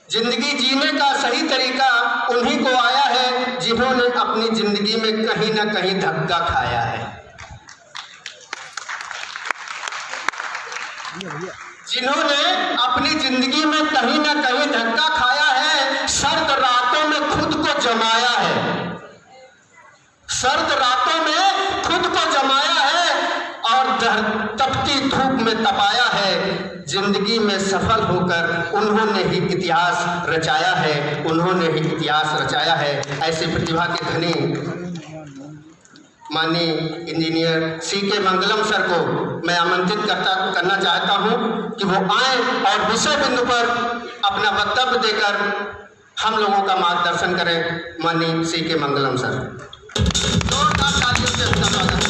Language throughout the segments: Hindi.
जिंदगी जीने का सही तरीका उन्हीं को आया है जिन्होंने अपनी जिंदगी में कहीं ना कहीं धक्का खाया है, जिन्होंने अपनी जिंदगी में कहीं ना कहीं धक्का खाया है, सर्द रातों में खुद को जमाया है, सर्द रातों में खुद को जमाया है और तपती धूप में तपाया है। जिंदगी में सफल होकर उन्होंने ही इतिहास रचाया है, उन्होंने ही इतिहास रचाया है। ऐसे प्रतिभा के धनी माननीय इंजीनियर सीके मंगलम सर को मैं आमंत्रित करना चाहता हूं कि वो आए और विषय बिंदु पर अपना वक्तव्य देकर हम लोगों का मार्गदर्शन करें। माननीय सीके मंगलम सर, जोरदार तालियों से उनका स्वागत करें।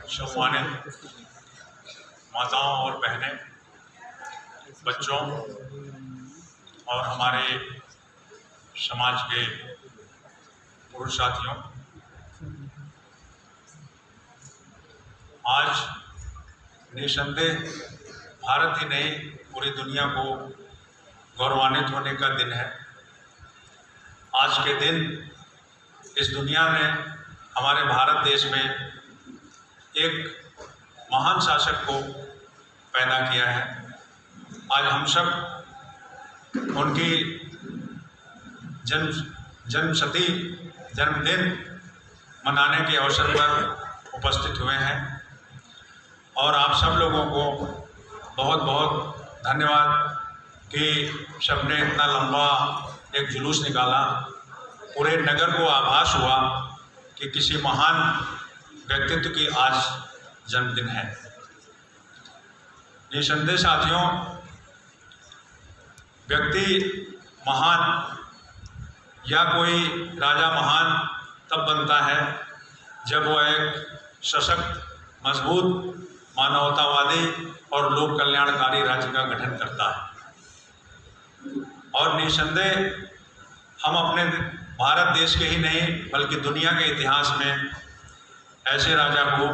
सम्मानित माताओं और बहनें, बच्चों और हमारे समाज के पुरुष साथियों, आज निसंदेह भारत ही नहीं पूरी दुनिया को गौरवान्वित होने का दिन है। आज के दिन इस दुनिया ने हमारे भारत देश में एक महान शासक को पैदा किया है। आज हम सब उनकी जन्मदिन मनाने के अवसर पर उपस्थित हुए हैं और आप सब लोगों को बहुत बहुत धन्यवाद कि सबने इतना लंबा एक जुलूस निकाला। पूरे नगर को आभास हुआ कि किसी महान व्यक्तित्व की आज जन्मदिन है। निसंदेह साथियों, व्यक्ति महान या कोई राजा महान तब बनता है जब वह एक सशक्त, मजबूत, मानवतावादी और लोक कल्याणकारी राज्य का गठन करता है। और निसंदेह हम अपने भारत देश के ही नहीं बल्कि दुनिया के इतिहास में ऐसे राजा को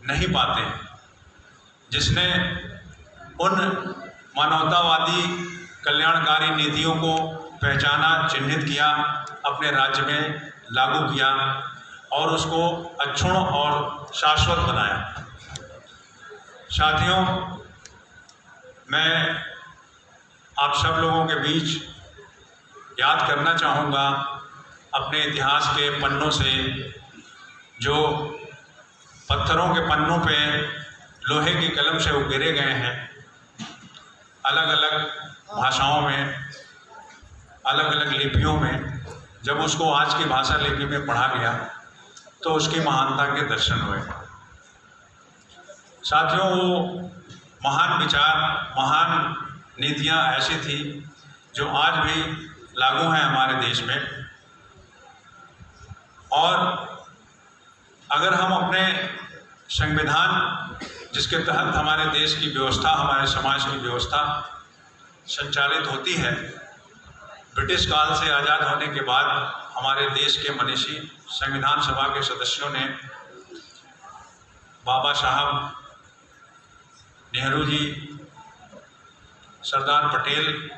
नहीं पाते जिसने उन मानवतावादी कल्याणकारी नीतियों को पहचाना, चिन्हित किया, अपने राज्य में लागू किया और उसको अक्षुण्ण और शाश्वत बनाया। साथियों, मैं आप सब लोगों के बीच याद करना चाहूँगा अपने इतिहास के पन्नों से, जो पत्थरों के पन्नों पे लोहे की कलम से उकेरे गए हैं। अलग अलग भाषाओं में, अलग अलग लिपियों में जब उसको आज की भाषा लिपि में पढ़ा गया तो उसकी महानता के दर्शन हुए। साथियों, वो महान विचार, महान नीतियाँ ऐसी थी जो आज भी लागू हैं हमारे देश में। और अगर हम अपने संविधान, जिसके तहत हमारे देश की व्यवस्था, हमारे समाज की व्यवस्था संचालित होती है, ब्रिटिश काल से आज़ाद होने के बाद हमारे देश के मनीषी संविधान सभा के सदस्यों ने बाबा साहब नेहरू जी, सरदार पटेल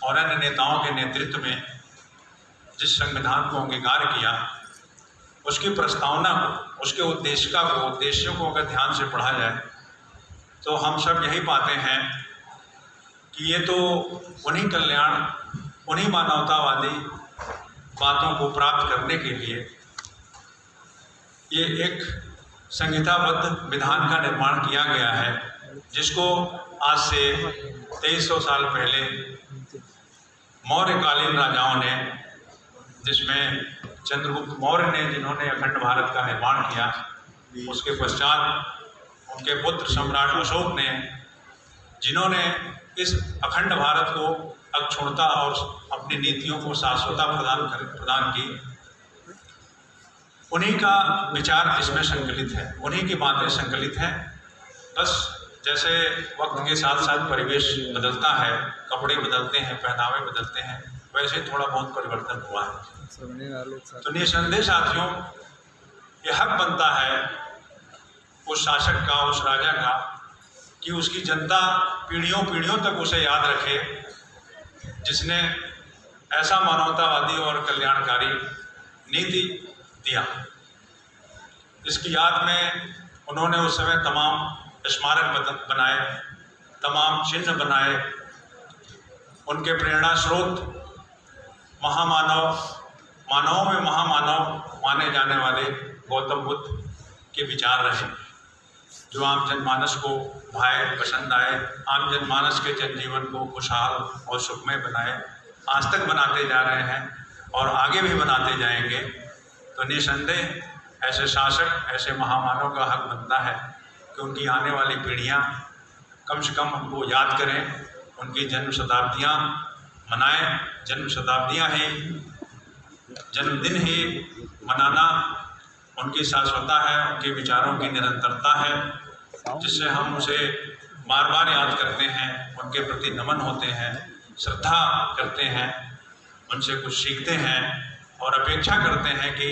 और अन्य नेताओं के नेतृत्व में जिस संविधान को अंगीकार किया, उसकी प्रस्तावना को, उसके उद्देश्यों को अगर ध्यान से पढ़ा जाए तो हम सब यही पाते हैं कि ये तो उन्हीं कल्याण, उन्हीं मानवतावादी बातों को प्राप्त करने के लिए ये एक संहिताबद्ध विधान का निर्माण किया गया है, जिसको आज से 2300 साल पहले मौर्यकालीन राजाओं ने, जिसमें चंद्रगुप्त मौर्य ने, जिन्होंने अखंड भारत का निर्माण किया, उसके पश्चात उनके पुत्र सम्राट अशोक ने जिन्होंने इस अखंड भारत को अक्षुण्णता और अपनी नीतियों को शाश्वतता प्रदान की, उन्हीं का विचार इसमें संकलित है, उन्हीं की बातें संकलित हैं। बस जैसे वक्त के साथ साथ परिवेश बदलता है, कपड़े बदलते हैं, पहनावे बदलते हैं, वैसे थोड़ा बहुत परिवर्तन हुआ है। तो निसंदेह साथियों, ये हक बनता है उस शासक का, उस राजा का, कि उसकी जनता पीढ़ियों पीढ़ियों तक उसे याद रखे, जिसने ऐसा मानवतावादी और कल्याणकारी नीति दिया। इसकी याद में उन्होंने उस समय तमाम स्मारक बनाए, तमाम चिन्ह बनाए। उनके प्रेरणा स्रोत मानवों में महामानव माने जाने वाले गौतम बुद्ध के विचार रहे, जो आम जनमानस को भाए, पसंद आए, आम जनमानस के जनजीवन को खुशहाल और सुखमय बनाए, आज तक बनाते जा रहे हैं और आगे भी बनाते जाएंगे। तो निसंदेह ऐसे शासक, ऐसे महामानव का हक बनता है कि उनकी आने वाली पीढ़ियां कम से कम उनको याद करें, उनकी जन्म शताब्दियाँ मनाएं। जन्म शताब्दियाँ ही, जन्मदिन ही मनाना उनकी शाश्वतता है, उनके विचारों की निरंतरता है, जिससे हम उसे बार बार याद करते हैं, उनके प्रति नमन होते हैं, श्रद्धा करते हैं, उनसे कुछ सीखते हैं और अपेक्षा करते हैं कि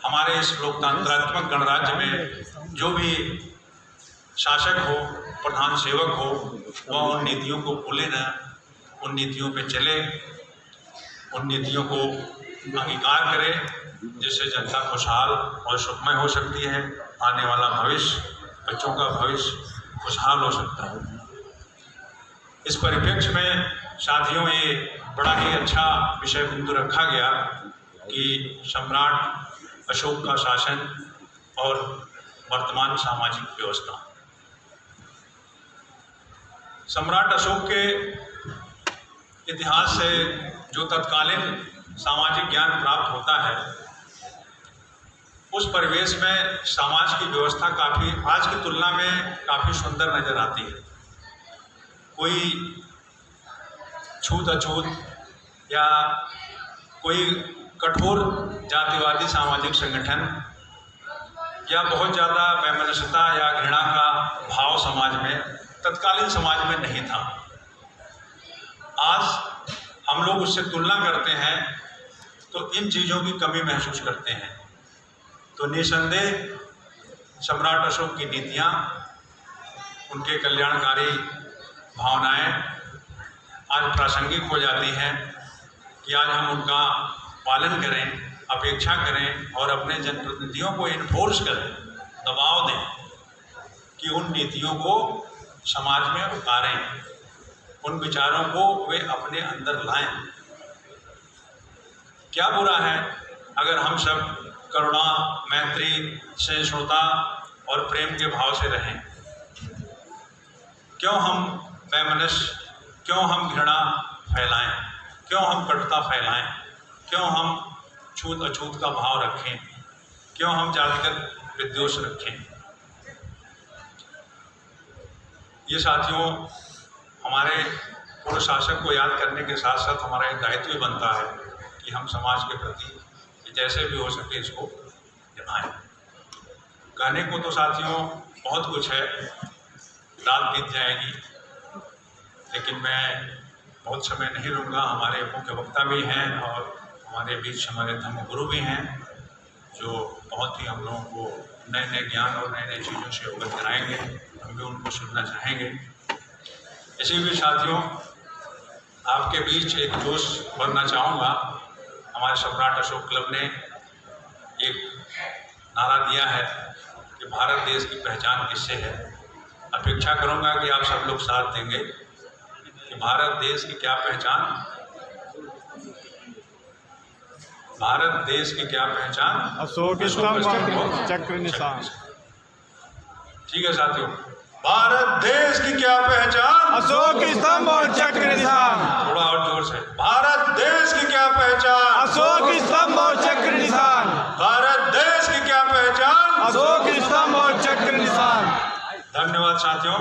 हमारे इस लोकतंत्रात्मक गणराज्य में जो भी शासक हो, प्रधान सेवक हो, वह उन नीतियों को भूले न, उन नीतियों पे चले, उन नीतियों को अंगीकार करे, जिससे जनता खुशहाल और सुखमय हो सकती है। आने वाला भविष्य, बच्चों का भविष्य खुशहाल हो सकता है। इस परिप्रेक्ष्य में साथियों, ये बड़ा ही अच्छा विषय बिंदु रखा गया कि सम्राट अशोक का शासन और वर्तमान सामाजिक व्यवस्था। सम्राट अशोक के इतिहास से जो तत्कालीन सामाजिक ज्ञान प्राप्त होता है, उस परिवेश में समाज की व्यवस्था काफ़ी आज की तुलना में काफ़ी सुंदर नज़र आती है। कोई छूत अछूत या कोई कठोर जातिवादी सामाजिक संगठन या बहुत ज़्यादा वैमनस्यता या घृणा का भाव समाज में, तत्कालीन समाज में नहीं था। आज हम लोग उससे तुलना करते हैं तो इन चीज़ों की कमी महसूस करते हैं। तो निसंदेह सम्राट अशोक की नीतियाँ, उनके कल्याणकारी भावनाएं आज प्रासंगिक हो जाती हैं कि आज हम उनका पालन करें, अपेक्षा करें और अपने जनप्रतिनिधियों को इन्फोर्स करें, दबाव दें कि उन नीतियों को समाज में उतारें, उन विचारों को वे अपने अंदर लाएं। क्या बुरा है अगर हम सब करुणा, मैत्री, सहिष्णुता और प्रेम के भाव से रहें? क्यों हम वैमनस्य, क्यों हम घृणा फैलाएं, क्यों हम कटुता फैलाएं, क्यों हम छूत अछूत का भाव रखें, क्यों हम जातिगत विद्वेष रखें? ये साथियों, हमारे पूर्व शासक को याद करने के साथ साथ हमारा एक दायित्व भी बनता है कि हम समाज के प्रति जैसे भी हो सके इसको निभाएं। कहने को तो साथियों बहुत कुछ है, रात बीत जाएगी, लेकिन मैं बहुत समय नहीं लूँगा। हमारे मुख्य वक्ता भी हैं और हमारे बीच हमारे धर्मगुरु भी हैं, जो बहुत ही हम लोगों को नए नए ज्ञान और नए नए चीज़ों से अवगत कराएंगे। हम भी उनको सुनना चाहेंगे। इसी भी साथियों, आपके बीच एक जोश भरना चाहूँगा। हमारे सम्राट अशोक क्लब ने एक नारा दिया है कि भारत देश की पहचान किससे है। अपेक्षा करूँगा कि आप सब लोग साथ देंगे कि भारत देश की क्या पहचान, भारत देश की क्या पहचान, अशोक स्तंभ चक्र निशान। ठीक है साथियों, भारत देश की क्या पहचान, अशोक स्तंभ और चक्र निशान। थोड़ा और जोर से, भारत देश की क्या पहचान, अशोक स्तंभ और चक्र निशान। भारत देश की क्या पहचान, अशोक स्तंभ और चक्र निशान। धन्यवाद साथियों।